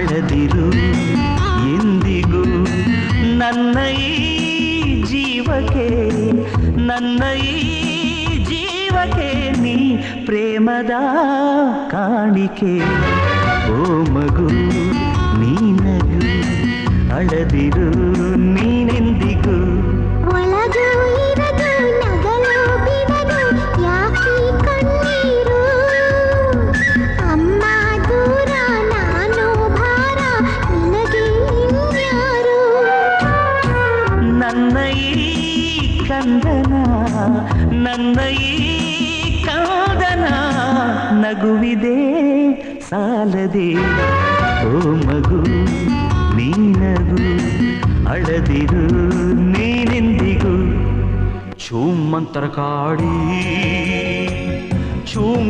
ಅಳದಿರು ಎಂದಿಗೂ ನನ್ನ ಈ ಜೀವಕ್ಕೆ ನನ್ನ ಈ ಜೀವಕ್ಕೆ ನೀ ಪ್ರೇಮದ ಕಾಣಿಕೆ ಓ ಮಗು ನೀನಗು ಅಳದಿರು ನೀನೆಂದಿಗೂ ಒಳಗೂ ಇರದು ನಗಲು ಬಿಡದು ಯಾಕೆ ಕಣ್ಣೀರು ಅಮ್ಮ ದೂರ ನಾನು ಭಾರ ನಿನಗೆ ಇನ್ಯಾರು ನನ್ನ ಈ ಕಂದನ ನನ್ನ ಈ ಕಂದನ ನಗುವಿದೆ ಸಾಲದೆ ಓ ಮಗು ನೀನಗು ಅಳದಿರು ನೀನೆಂದಿಗೂ ಚೂಮಂತರ ಕಾಡಿ ಚೂಮ್